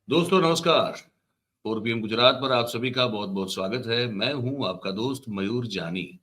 दोस्तों नमस्कार। 4 PM गुजरात पर आप सभी का बहुत-बहुत स्वागत है। मैं हूँ आपका दोस्त मयूर जानी।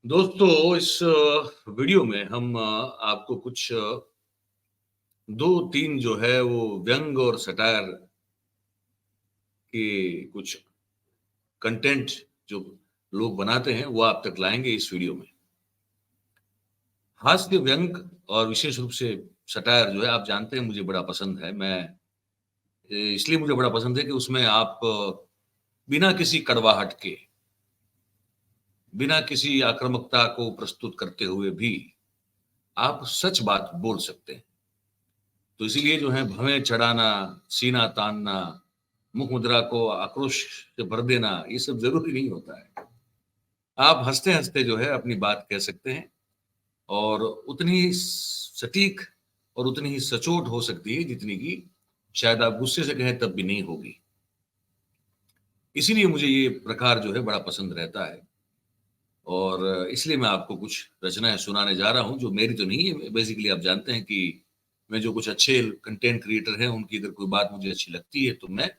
दोस्तों इस वीडियो में हम आपको कुछ 2-3 जो है वो व्यंग और सटायर के कुछ कंटेंट जो लोग बनाते हैं वो आप तक लाएँगे इस वीडियो में। हास्य व्यंग और विशेष रूप से सटायर जो है आप जानते हैं मुझे बड़ा पसंद है। इसलिए मुझे बड़ा पसंद है कि उसमें आप बिना किसी कड़वाहट के बिना किसी आक्रामकता को प्रस्तुत करते हुए भी आप सच बात बोल सकते हैं। तो इसीलिए जो है भवें चढ़ाना, सीना तानना, मुख मुद्रा को आक्रोश से भर देना, ये सब ज़रूरी नहीं होता है। आप हँसते-हँसते जो है अपनी बात कह सकते हैं और उतनी ही सटीक और उतनी ही सचोट हो सकती है जितनी कि शायद आप गुस्से से कहें तब भी नहीं होगी। इसीलिए मुझे ये प्रकार जो है बड़ा पसंद रहता है। और इसलिए मैं आपको कुछ रचनाएँ सुनाने जा रहा हूँ, जो मेरी तो नहीं है। बेसिकली आप जानते हैं कि मैं जो कुछ अच्छे कंटेंट क्रिएटर हैं, उनकी अगर कोई बात मुझे अच्छी लगती है, तो मैं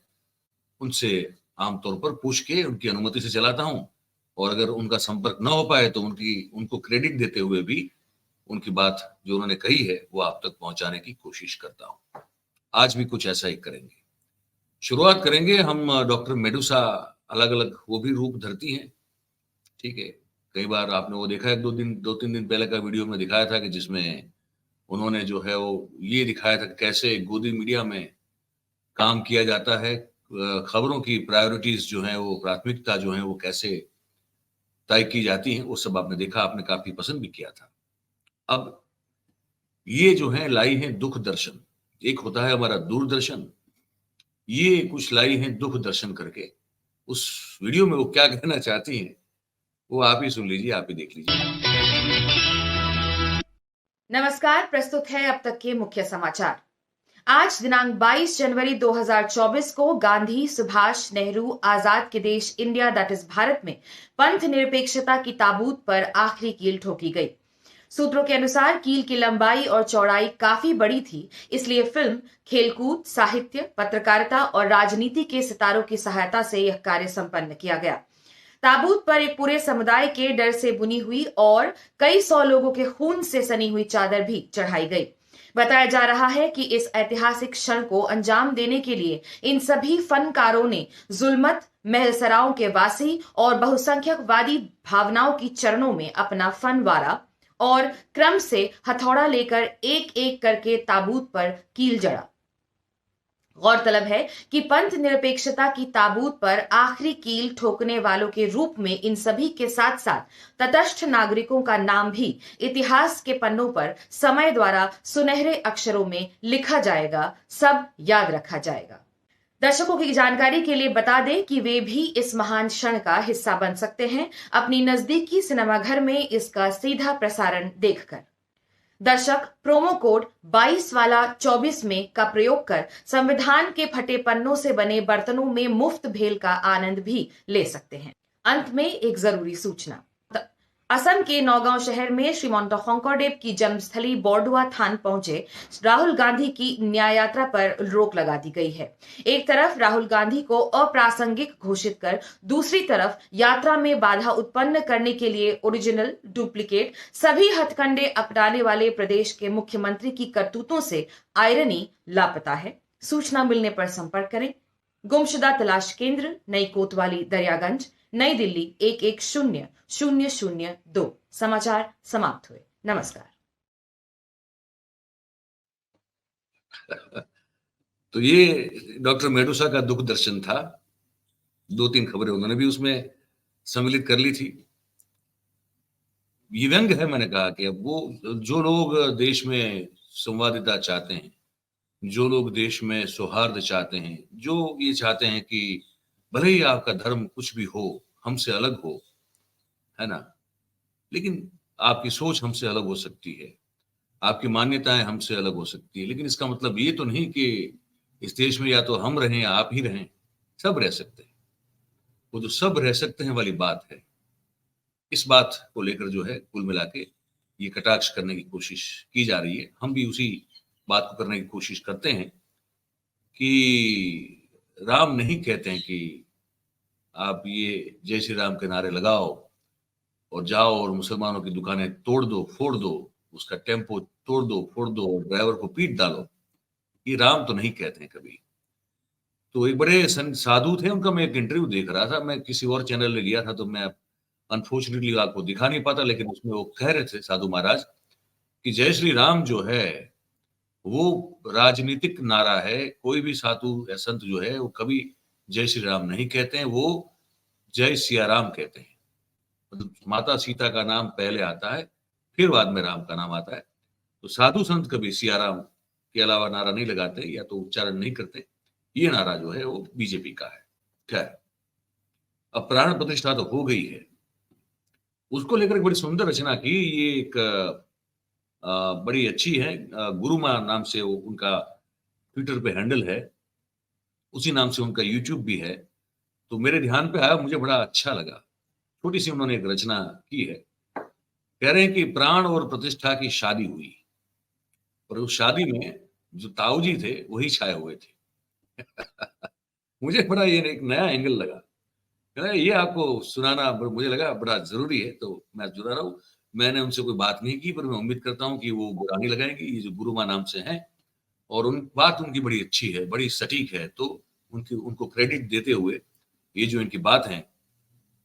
उनसे आम तौर पर पूछ के उनकी अनुमति से चलाता हूँ और अगर उनका संपर्क ना हो पाए, तो उनको क्रेडिट देते हुए भी उनकी बात जो उन्होंने कही है, वो आप तक पहुँचाने की कोशिश करता हूँ। आज भी कुछ ऐसा ही करेंगे। शुरुआत करेंगे हम डॉक्टर मेडुसा अलग-अलग वो भी रूप धरती हैं, ठीक है? कई बार आपने वो देखा है 2-3 दिन पहले का वीडियो में दिखाया था कि जिसमें उन्होंने जो है वो ये दिखाया था कि कैसे गोदी मीडिया में काम किया जाता है। खबरों की प्रायोरिटीज़ जो हैं वो प्राथमिकता जो है वो कैसे तय की जाती हैं, वो सब आपने देखा, आपने काफ़ी पसंद भी किया था। अब ये जो है लाई हैं दुःख दर्शन। एक होता है हमारा दूरदर्शन, ये कुछ लाई हैं दुःख दर्शन करके। उस वीडियो में वो क्या कहना चाहती हैं, वो आप ही सुन लीजिए, आप ही देख लीजिए। नमस्कार। प्रस्तुत है अब तक के मुख्य समाचार। आज दिनांक 22 जनवरी 2024 को गांधी, सुभाष, नेहरू, आजाद के देश इंडिया दैट इज भारत में पंथ निरपेक्षता की ताबूत पर आखिरी कील ठोकी गई। सूत्रों के अनुसार कील की लंबाई और चौड़ाई काफी बड़ी थी, इसलिए फिल्म, खेलकूद, साहित्य, पत्रकारिता और राजनीति के सितारों की सहायता से यह कार्य संपन्न किया गया। ताबूत पर एक पूरे समुदाय के डर से बुनी हुई और कई सौ लोगों के खून से सनी हुई चादर भी चढ़ाई गई। बताया जा रहा है कि इस ऐतिहासिक क्षण को अंजाम देने के लिए इन सभी फनकारों ने जुल्मत, महलसराओं के वासी और बहुसंख्यकवादी भावनाओं की चरणों में अपना फन वारा और क्रम से हथौड़ा लेकर एक एक करके ताबूत पर कील जड़ा। गौरतलब है कि पंथ निरपेक्षता की ताबूत पर आखिरी कील ठोकने वालों के रूप में इन सभी के साथ साथ तटस्थ नागरिकों का नाम भी इतिहास के पन्नों पर समय द्वारा सुनहरे अक्षरों में लिखा जाएगा, सब याद रखा जाएगा। दर्शकों की जानकारी के लिए बता दें कि वे भी इस महान क्षण का हिस्सा बन सकते हैं अपनी नजदीकी सिनेमाघर में इसका सीधा प्रसारण देखकर। दर्शक प्रोमो कोड 22 वाला 24 में का प्रयोग कर संविधान के फटे पन्नों से बने बर्तनों में मुफ्त भेल का आनंद भी ले सकते हैं। अंत में एक जरूरी सूचना। असम के नौगांव शहर में श्रीमान शंकरदेव की जन्मस्थली बॉर्डुआ थान पहुंचे राहुल गांधी की न्याय यात्रा पर रोक लगा दी गई है। एक तरफ राहुल गांधी को अप्रासंगिक घोषित कर दूसरी तरफ यात्रा में बाधा उत्पन्न करने के लिए ओरिजिनल, डुप्लीकेट सभी हथकंडे अपनाने वाले प्रदेश के मुख्यमंत्री की करतूतों से आयरनी लापता है। सूचना मिलने पर संपर्क करें। गुमशुदा तलाश केंद्र, नई कोतवाली, दरियागंज, नई दिल्ली 110002। समाचार समाप्त हुए। नमस्कार। तो ये डॉक्टर मेडुसा का दुःख दर्शन था। 2-3 खबरें उन्होंने भी उसमें सम्मिलित कर ली थी। ये व्यंग है, मैंने कहा कि अब वो जो लोग देश में संवादिता चाहते हैं, जो लोग देश में सौहार्द चाहते हैं, जो ये चाहते हैं कि भले ही आपका धर्म कुछ भी हो, हमसे अलग हो, है ना? लेकिन आपकी सोच हमसे अलग हो सकती है, आपकी मान्यताएँ हमसे अलग हो सकती है, लेकिन इसका मतलब ये तो नहीं कि इस देश में या तो हम रहें या आप ही रहें, सब रह सकते हैं। वो जो सब रह सकते हैं वाली बात है, इस बात को लेकर जो है कुल मिला के ये कटाक्ष करने की कोशिश की जा रही है। हम भी उसी बात को करने की कोशिश करते हैं। कि राम नहीं कहते हैं कि आप ये जय श्री राम के नारे लगाओ और जाओ और मुसलमानों की दुकानें तोड़ दो, फोड़ दो, उसका टेम्पो तोड़ दो, फोड़ दो और ड्राइवर को पीट डालो। ये राम तो नहीं कहते हैं कभी। तो एक बड़े साधु थे, उनका मैं एक इंटरव्यू देख रहा था, मैं किसी और चैनल में लिया था तो मैं अनफॉर्चुनेटली आपको दिखा नहीं पाता, लेकिन उसमें वो कह रहे थे साधु महाराज कि जय श्री राम जो है वो राजनीतिक नारा है। कोई भी साधु या संत जो है वो कभी जय श्री राम नहीं कहते हैं, वो जय सिया राम कहते हैं। मतलब माता सीता का नाम पहले आता है, फिर बाद में राम का नाम आता है। तो साधु संत कभी सिया राम के अलावा नारा नहीं लगाते या तो उच्चारण नहीं करते। ये नारा जो है वो बीजेपी का है। खैर, अब प्राण प्रतिष्ठा तो हो गई है, उसको लेकर एक बड़ी सुंदर रचना की। ये एक बड़ी अच्छी है, गुरुमा नाम से वो उनका ट्विटर पे हैंडल है, उसी नाम से उनका यूट्यूब भी है। तो मेरे ध्यान पे आया, मुझे बड़ा अच्छा लगा। छोटी सी उन्होंने एक रचना की है। कह रहे हैं कि प्राण और प्रतिष्ठा की शादी हुई और उस शादी में जो ताऊ जी थे वही छाए हुए थे। मुझे बड़ा ये एक नया एंगल लगा। कह रहे हैं, ये आपको सुनाना मुझे लगा बड़ा जरूरी है, तो मैं सुना रहा हूँ। मैंने उनसे कोई बात नहीं की, पर मैं उम्मीद करता हूँ कि वो बुरा नहीं लगाएंगे। ये जो गुरुमा नाम से हैं और बात उनकी बड़ी अच्छी है, बड़ी सटीक है, तो उनको क्रेडिट देते हुए ये जो इनकी बात है,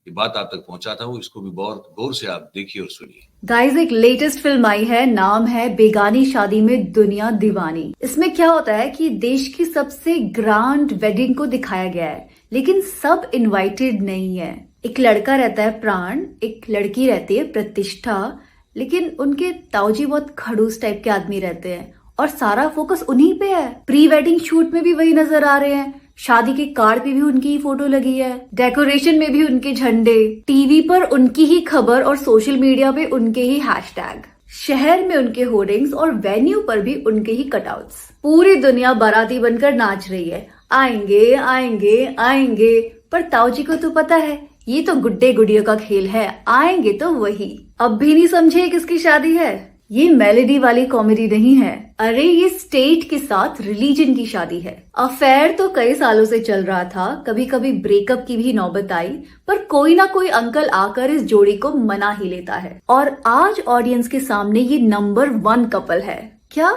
ये बात आप तक पहुंचाता हूँ। इसको भी बहुत गौर से आप देखिए और सुनिए। गाइस, एक लेटेस्ट फिल्म आई है, नाम है बेगानी शादी में दुनिया दीवानी। इसमें क्या होता है कि देश की सबसे ग्रांड वेडिंग को दिखाया गया है, लेकिन सब इनवाइटेड नहीं है। एक लड़का रहता है प्राण, एक लड़की रहती है प्रतिष्ठा, लेकिन उनके ताऊजी बहुत खड़ूस टाइप के आदमी रहते हैं और सारा फोकस उन्हीं पे है। प्री वेडिंग शूट में भी वही नजर आ रहे हैं, शादी के कार्ड पे भी उनकी ही फोटो लगी है, डेकोरेशन में भी उनके झंडे, टीवी पर उनकी ही खबर और सोशल मीडिया पे उनके ही हैशटैग, शहर में उनके होर्डिंग्स और वेन्यू पर भी उनके ही कटआउट्स। पूरी दुनिया बाराती बनकर नाच रही है, आएंगे आएंगे आएंगे। पर ताऊजी को तो पता है ये तो गुड्डे गुड़ियों का खेल है, आएंगे तो वही। अब भी नहीं समझे किसकी शादी है? ये मेलेडी वाली कॉमेडी नहीं है, अरे ये स्टेट के साथ रिलीजन की शादी है। अफेयर तो कई सालों से चल रहा था, कभी कभी ब्रेकअप की भी नौबत आई, पर कोई ना कोई अंकल आकर इस जोड़ी को मना ही लेता है और आज ऑडियंस के सामने ये नंबर 1 कपल है। क्या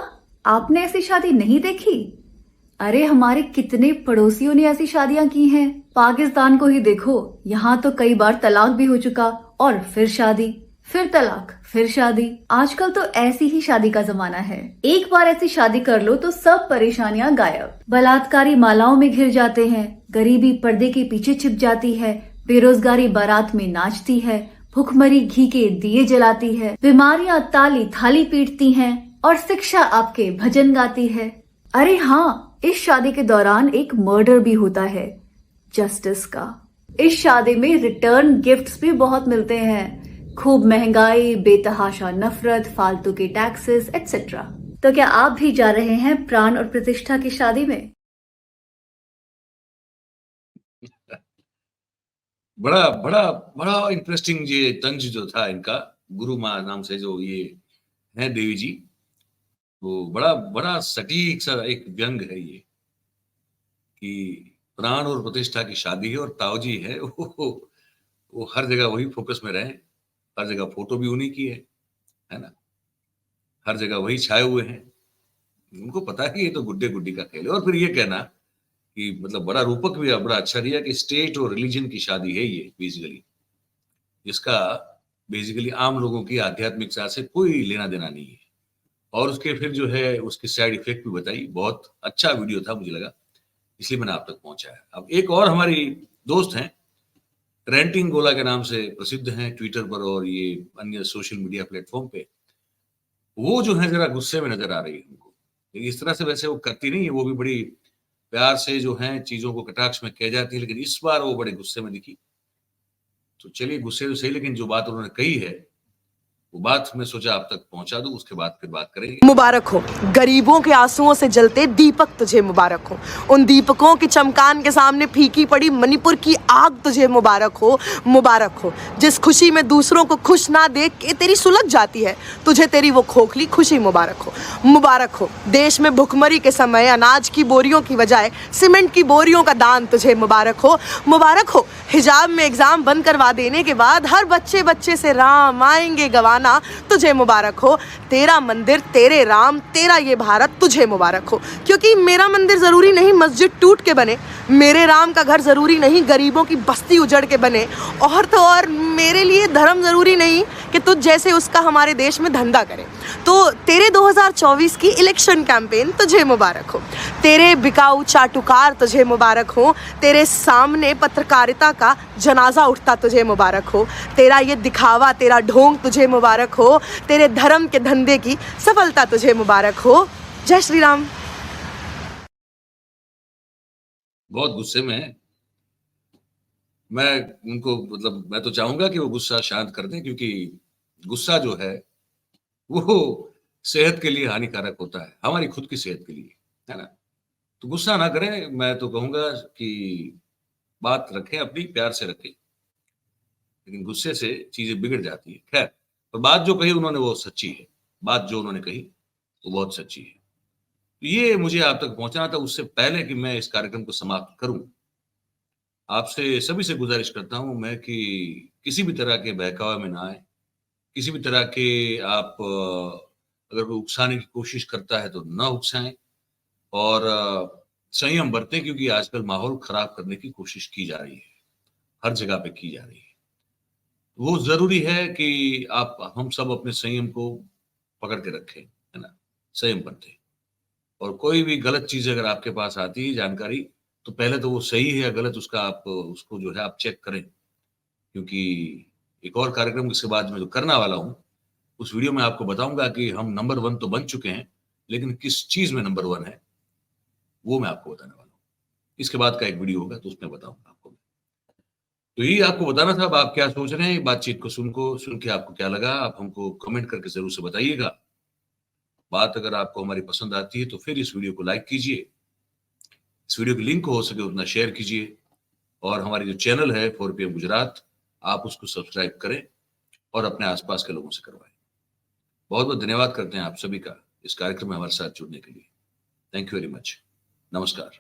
आपने ऐसी शादी नहीं देखी? अरे हमारे कितने पड़ोसियों ने ऐसी शादियां की हैं। पाकिस्तान को ही देखो, यहाँ तो कई बार तलाक भी हो चुका और फिर शादी, फिर तलाक, फिर शादी। आजकल तो ऐसी ही शादी का जमाना है। एक बार ऐसी शादी कर लो तो सब परेशानियां गायब। बलात्कारी मालाओं में घिर जाते हैं, गरीबी पर्दे के पीछे छिप जाती है, बेरोजगारी बारात में नाचती है, भुखमरी घी के दिए जलाती है, बीमारियां ताली थाली पीटती हैं और शिक्षा आपके भजन गाती है। अरे हाँ, इस शादी के दौरान एक मर्डर भी होता है, जस्टिस का। इस शादी में रिटर्न गिफ्ट्स भी बहुत मिलते हैं, खूब महंगाई, बेतहाशा नफरत, फालतू के टैक्सेस एक्सेट्रा। तो क्या आप भी जा रहे हैं प्राण और प्रतिष्ठा की शादी में? बड़ा बड़ा बड़ा इंटरेस्टिंग ये तंज जो था इनका, गुरु माँ नाम से जो ये है देवी जी, वो बड़ा बड़ा सटीक सा एक व्यंग है ये कि प्राण और प्रतिष्ठा की शादी है और ताऊजी है वो हर जगह वही फोकस में रहे, हर जगह फोटो भी उन्हीं की है ना, हर जगह वही छाए हुए हैं। उनको पता है कि ये तो गुड्डे गुड्डी का खेल है। और फिर ये कहना कि मतलब बड़ा रूपक भी बड़ा अच्छा दिया कि स्टेट और रिलीजन की शादी है ये बेसिकली, जिसका बेसिकली आम लोगों की आध्यात्मिकता से कोई लेना देना नहीं है। और उसके फिर जो है उसकी साइड इफेक्ट भी बताई, बहुत अच्छा वीडियो था मुझे लगा, इसलिए मैंने आप तक पहुंचाया। अब एक और हमारी दोस्त हैं, रेंटिंग गोला के नाम से प्रसिद्ध हैं ट्विटर पर और ये अन्य सोशल मीडिया प्लेटफॉर्म पे, वो जो है जरा गुस्से में नजर आ रही है हमको। इस तरह से वैसे वो करती नहीं है, वो भी बड़ी प्यार से जो है चीजों को कटाक्ष में कह जाती है, लेकिन इस बार वो बड़े गुस्से में दिखी। तो चलिए गुस्से तो सही, लेकिन जो बात उन्होंने कही है वो बात मैं सोचा आप तक पहुंचा दूं, उसके बाद फिर बात करेंगे। मुबारक हो, गरीबों के आंसुओं से जलते दीपक तुझे मुबारक हो। उन दीपकों की चमकान के सामने फीकी पड़ी मणिपुर की आग तुझे मुबारक हो, मुबारक हो। जिस खुशी में दूसरों को खुश ना देख के तेरी सुलग जाती है, तुझे तेरी वो खोखली खुशी मुबारक हो, मुबारक हो। देश में भुखमरी के समय अनाज की बोरियों की बजाय सीमेंट की बोरियों का दान तुझे मुबारक हो, मुबारक हो। हिजाब में एग्जाम बंद करवा देने के बाद हर बच्चे से राम आएंगे गवाना तुझे मुबारक हो। तेरा मंदिर, तेरे राम, तेरा ये भारत तुझे मुबारक हो। क्योंकि मेरा मंदिर जरूरी नहीं मस्जिद टूट के बने, मेरे राम का घर जरूरी नहीं गरीबों की बस्ती उजड़ के बने, और तो और मेरे लिए धर्म जरूरी नहीं कि तुझ जैसे उसका हमारे देश में धंधा करे। तो तेरे 2024 की इलेक्शन कैंपेन तुझे मुबारक हो। तेरे बिकाऊ चाटुकार तुझे मुबारक हो। तेरे सामने पत्रकारिता का जनाजा उठता तुझे मुबारक हो। तेरा ये दिखावा, तेरा ढोंग तुझे मुबारक हो। तेरे धर्म के धंधे की सफलता तुझे मुबारक हो। जय श्री राम। बहुत गुस्से में है। मैं उनको मैं तो चाहूंगा कि वो गुस्सा शांत कर दें, क्योंकि गुस्सा जो है वो सेहत के लिए हानिकारक होता है, हमारी खुद की सेहत के लिए, है ना। तो गुस्सा ना करें। मैं तो कहूंगा कि बात रखें, अपनी प्यार से रखें, लेकिन गुस्से से चीजें बिगड़ जाती है। खैर, पर बात जो कही उन्होंने वो सच्ची है। बात जो उन्होंने कही वो बहुत सच्ची है। ये मुझे आप तक पहुंचाना था। उससे पहले कि मैं इस कार्यक्रम को समाप्त करूं, आपसे सभी से गुजारिश करता हूं मैं कि किसी भी तरह के बहकावे में ना आए। किसी भी तरह के आप अगर कोई उकसाने की कोशिश करता है तो ना उकसाएं, और संयम बरतें, क्योंकि आजकल माहौल खराब करने की कोशिश की जा रही है, हर जगह पे की जा रही है। वो जरूरी है कि हम सब अपने संयम को पकड़ के रखें, है ना, संयम बरतें। और कोई भी गलत चीज अगर आपके पास आती है जानकारी, तो पहले तो वो सही है या गलत, उसका आप उसको जो है आप चेक करें। क्योंकि एक और कार्यक्रम इसके बाद में जो करने वाला हूं, उस वीडियो में आपको बताऊंगा कि हम नंबर 1 तो बन चुके हैं, लेकिन किस चीज में नंबर 1 है वो मैं आपको बताने वाला हूँ। इसके बाद का एक वीडियो होगा तो उसमें बताऊंगा आपको। तो यही आपको बताना था। अब आप क्या सोच रहे हैं बातचीत को सुन के आपको क्या लगा, आप हमको कमेंट करके जरूर से बताइएगा। बात अगर आपको हमारी पसंद आती है तो फिर इस वीडियो को लाइक कीजिए, इस वीडियो की लिंक को हो सके उतना शेयर कीजिए, और हमारी जो चैनल है 4PM गुजरात, आप उसको सब्सक्राइब करें और अपने आसपास के लोगों से करवाएं। बहुत बहुत धन्यवाद करते हैं आप सभी का इस कार्यक्रम में हमारे साथ जुड़ने के लिए। Thank you very much. नमस्कार।